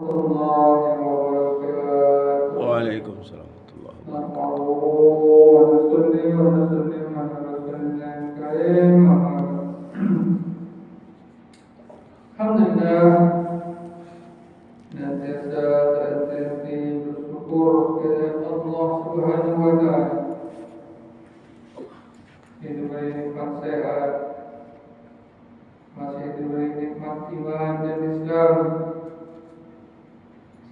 الله وبركاته. Waalaikumsalam warahmatullahi wabarakatuh. نحمده ونصلي ونسلم على رسولنا الكريم. الحمد لله senantiasa terhenti bersyukur kepada Allah Subhanahu wa taala. Diberi nikmat sehat, masih diberi nikmat iman dan Islam,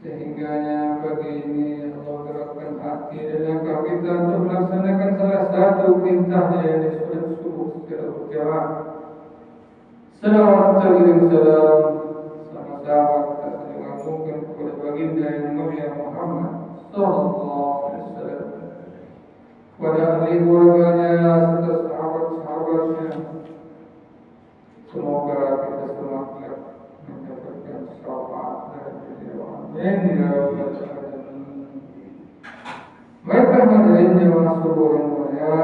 sehingganya pagi ini Allah gerakkan hati dan langkah kita untuk melaksanakan salah satu perintahnya, yaitu solat subuh secara berjamaah. Salawat dan salam sama-sama kita saling mengagungkan kepada baginda yang mulia Muhammad sallallahu alaihi wasallam, kepada ahli keluarganya serta sahabat-sahabatnya. Semoga kita semua kelak mendapatkan syafaat dari beliau. Amin ya rabbal alamin. Baiklah hadirin jemaah subuh yang mulia,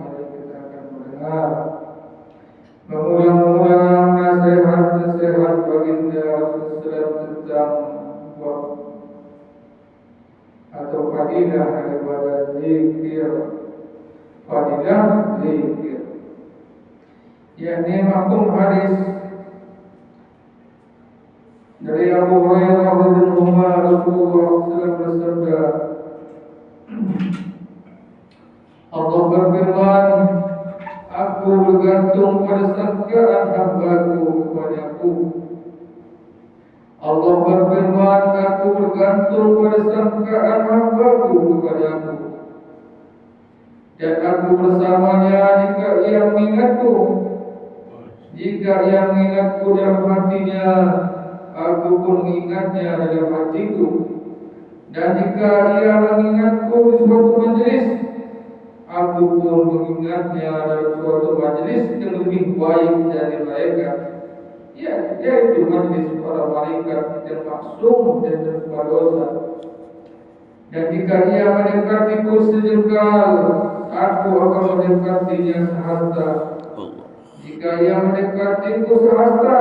mari kita akan mendengar mengulang-ulang nasihat-nasihat baginda Rasulullah tentang bab atau fadilah daripada zikir. Fadilah zikir, yakni mafhum hadis dari Abu Hurairah radhiyallahu anhu, Rasulullah SAW bersabda, Allah berfirman, aku bergantung pada sangkaan hamba-Ku kepadaku. Allah berfirman, aku bergantung pada sangkaan hamba-Ku kepadaku, dan aku bersamanya jika ia mengingatku. Jika ia mengingatku dalam hatinya, aku pun mengingatnya dalam hatiku. Dan jika ia mengingatku di suatu majlis, aku pun mengingatnya dalam suatu majlis yang lebih baik dari mereka, yaitu majlis para malaikat yang maksum dan tanpa dosa. Dan jika ia mendekatiku sejengkal, aku akan mendekatinya sehasta. Jika ia mendekatiku sehasta,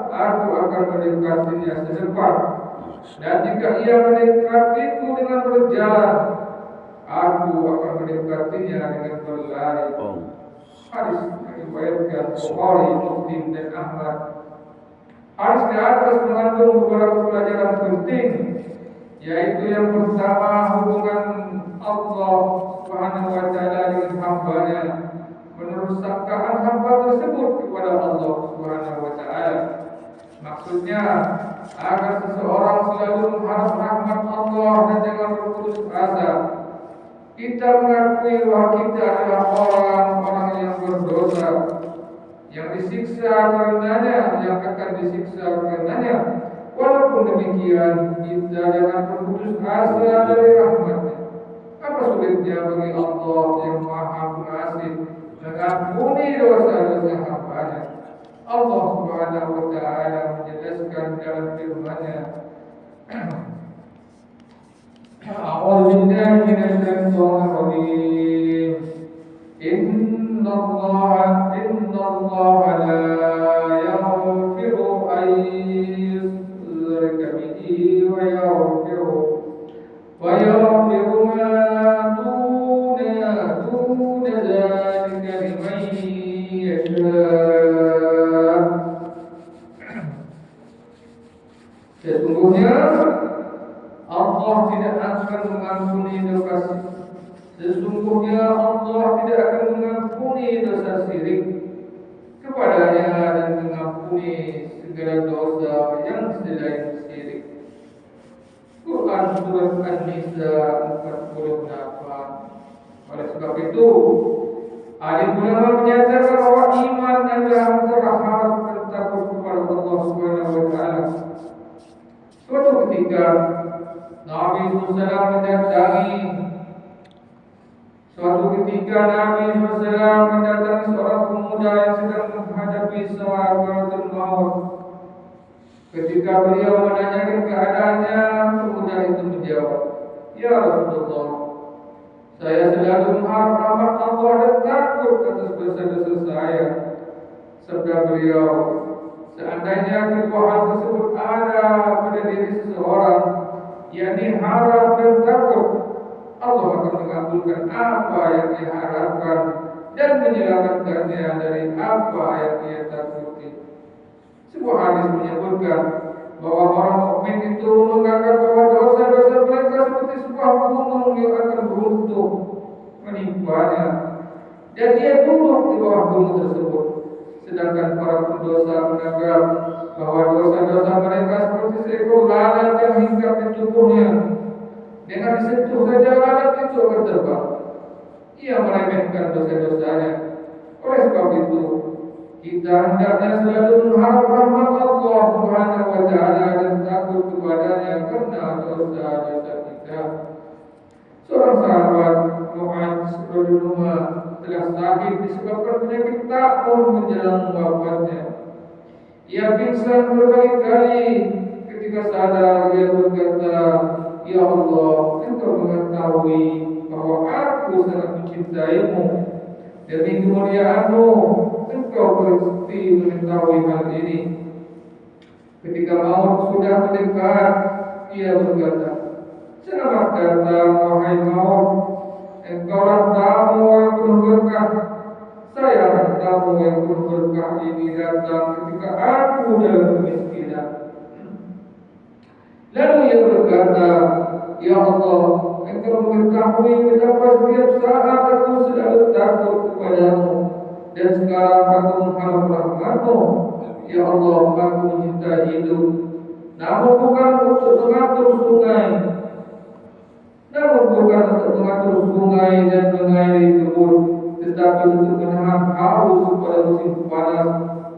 aku akan mendekatinya sedepan. Dan jika ia mendekatiku dengan berjalan, aku akan mendekatinya dengan berlari. Hadis diriwayatkan Bukhari, Muslim dan Ahmad. Hadis di atas mengandung beberapa pelajaran penting, yaitu yang pertama, hubungan Allah Subhanahu wa taala dengan hamba-Nya menurut sangkaan hamba tersebut kepada Allah Subhanahu wa taala. Maksudnya agar seseorang selalu mengharap rahmat Allah dan jangan berputus asa. Kita mengakui bahwa kita adalah orang-orang yang berdosa, yang disiksa karenanya, yang akan disiksa karenanya. Walaupun demikian, kita jangan berputus asa dari rahmat-Nya. Apa sulitnya bagi Allah yang Maha Pengasih mengampuni dosa-dosa hamba-Nya? Allah Subhanahu wa taala menjelaskan dalam firman-Nya, A'udzu billahi minasyaitonir rajim. Innallaha la yaghfiru an yushraka bihi wa yaghfiru ma duna dzalika liman yasha. Sesungguhnya Allah tidak akan mengampuni dosa. Sesungguhnya Allah tidak akan mengampuni dosa syirik kepadanya dan mengampuni segala dosa yang selain syirik. Quran surat An-Nisa 48. Oleh sebab itu, alim ulama menyatakan bahwa iman adalah berharap dan takut kepada Allah Subhanahu wa taala. Suatu ketika Nabi SAW mendatangi seorang pemuda yang sedang menghadapi sakaratul maut. Ketika beliau menanyakan keadaannya, pemuda itu menjawab, "Ya Rasulullah, saya selalu mengharap rahmat Allah dan takut atas dosa-dosa saya." Sabda beliau, Seandainya kedua hal tersebut ada pada diri seseorang, yakni harap dan takut, Allah akan mengabulkan apa yang diharapkan dan menyelamatkannya dari apa yang dia takuti. Sebuah hadis menyebutkan bahwa orang mukmin itu menganggap bahwa dosa-dosa mereka seperti sebuah gunung yang akan runtuh menimpanya, dan dia duduk di bawah gunung tersebut. Sedangkan para pendosa menganggap bahwa dosa-dosa mereka seperti seekor lalat yang hinggap di tubuhnya. Dengan disentuh saja lalat itu akan terbang. Ia meremehkan dosa-dosanya. Oleh sebab itu, kita hendaknya selalu mengharap rahmat Allah Subhanahu wa Ta'ala dan takut kepadanya karena dosa-dosa kita. Seorang sahabat Mu'adz radhiyallahu telah sakit disebabkan penyakit ta'un menjelang wafatnya. Ia pingsan berkali-kali. Ketika sadar, ia berkata, "Ya Allah, Engkau mengetahui bahwa aku sangat mencintaimu. Demi kemuliaan-Mu, Engkau pasti mengetahui hal ini." Ketika maut sudah mendekat, ia berkata, "Selamat datang wahai maut. Engkaulah tamu yang penuh berkah. Saya tamu yang penuh berkah ini datang ketika aku dalam kemiskinan." Lalu ia berkata, "Ya Allah, Engkau mengetahui betapa setiap saat aku selalu takut kepadamu, dan sekarang aku mengharap rahmat-Mu. Ya Allah, aku mencintai hidup, namun bukan untuk mengatur sungai, dan mengairi kebun, tetapi untuk menahan haus pada musim panas,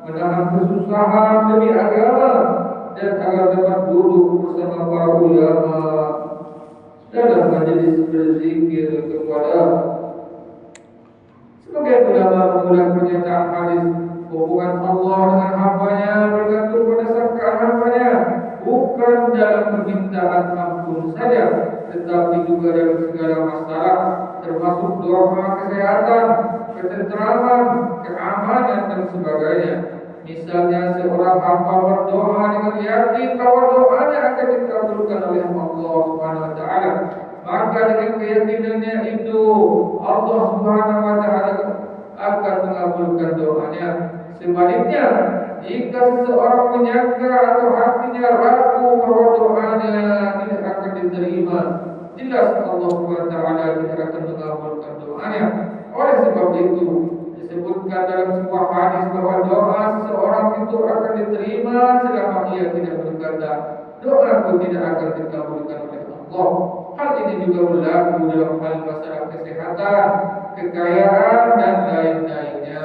menahan kesusahan demi agama, dan agar dapat duduk bersama para ulama dalam majelis berzikir kepada." Sebagian ulama mengulang pernyataan hadis, hubungan Allah dengan hambanya bergantung pada sangkaan hambanya, bukan dalam permintaan ampun saja, tetapi juga dalam segala masalah, termasuk doa kesehatan, ketenteraman, keamanan, dan sebagainya. Misalnya seorang hamba berdoa dengan yakin bahwa doanya akan dikabulkan oleh Allah Subhanahu wa Ta'ala, maka dengan keyakinannya itu Allah Subhanahu wa Ta'ala akan mengabulkan doanya. Sebaliknya, jika seseorang menyangka atau hatinya ragu bahwa doanya tidak akan diterima, jelas Allah Subhanahu wa Ta'ala tidak akan mengabulkan doanya. Oleh sebab itu, disebutkan dalam sebuah hadis bahwa doa seseorang itu akan diterima selama ia tidak berkata, "Doaku tidak akan dikabulkan oleh Allah." Hal ini juga berlaku dalam hal masalah kesehatan, kekayaan, dan lain-lainnya.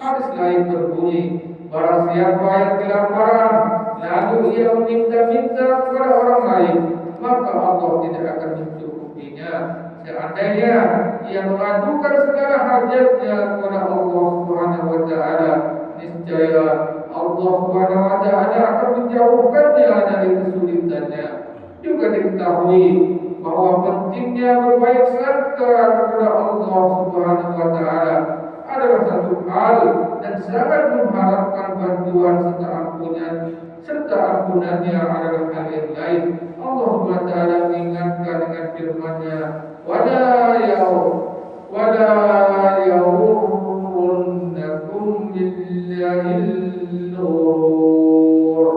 Hadis lain berbunyi, barang siapa yang kelaparan lalu ia meminta-minta kepada orang lain, maka Allah tidak akan mencukupinya. Seandainya ia mengadukan segala hajatnya kepada Allah Subhanahu wa Ta'ala, niscaya Allah Subhanahu wa Ta'ala akan menjauhkannya dari kesulitannya. Juga diketahui bahwa pentingnya berbaik sangka kepada Allah Subhanahu wa Ta'ala adalah satu hal, dan sangat mengharapkan bantuan serta ampunannya adalah hal yang lain. Allah Subhanahu wa Ta'ala mengingatkan dengan firman-Nya, wala yawurunnakum billahil ghurur.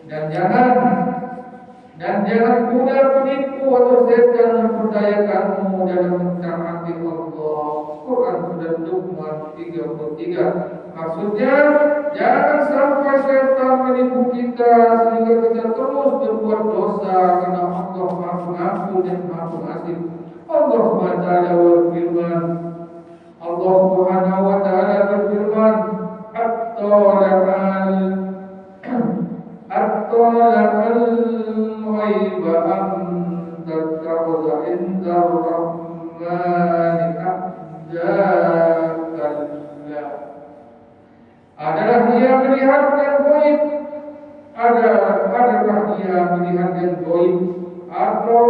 Dan jangan mudah menipu atau setan memperdayakanmu dalam mentaati Allah. Quran Surat Luqman 33. Maksudnya, jangan sampai setan menipu kita sehingga kita terus berbuat dosa, karena Allah Maha Pengampun dan Maha Pengasih. Allah Subhanahu berfirman, Allah Subhanahu wa Ta'ala berfirman, At-Talaqal ghaiba am tattakhudha inda ar-Rahmani ahda. Adalah dia melihat yang gaib? Adakah dia melihat yang gaib? Atau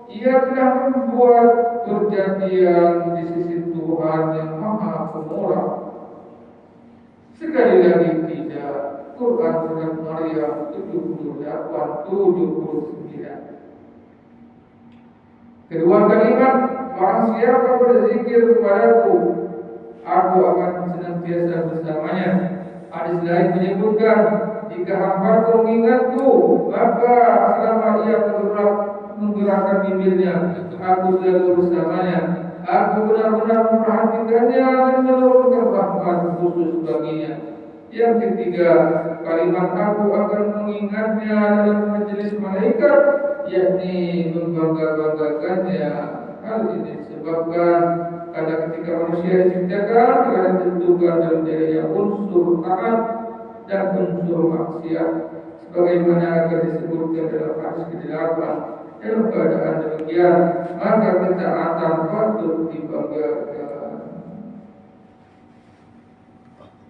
ia telah membuat perjanjian di sisi Tuhan yang Maha Pemurah? Sekali lagi tidak. Quran surat Maryam 78-79. Kedua kalimat, barang siapa berzikir kepadaku, aku akan senantiasa bersamanya. Hadis lain menyebutkan, jika hambaku mengingatku, maka selama ia menggerakkan bibirnya, aku selalu bersamanya. Aku benar-benar memperhatikannya dan menurunkan rahmat khusus baginya. Yang ketiga, kalimat aku akan mengingatnya dalam majelis malaikat, yakni membangga-banggakannya. Hal ini disebabkan karena ketika manusia diciptakan telah ditentukan dalam dirinya unsur taat dan unsur maksiat, sebagaimana akan disebutkan dalam hadis ke-8. Dalam keadaan demikian, maka ketaatan patut dibanggakan.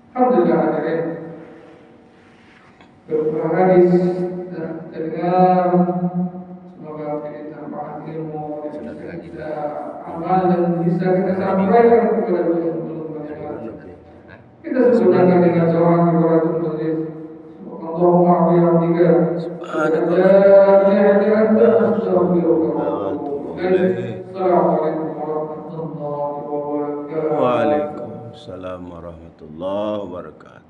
Alhamdulillah hadirin, beberapa hadis dan dengar, semoga kita tambahan ilmu dan bisa kita amal dan bisa kita sampaikan kepada yang belum mendengar. Kita sempurnakan dengan doa kepada Tuhan. Allahumma bihamdika asyhadu an la ilaha illa anta astaghfiruka wa atubu ilaik. Assalamualaikum warahmatullahi wabarakatuh. Waalaikumsalam warahmatullahi wabarakatuh.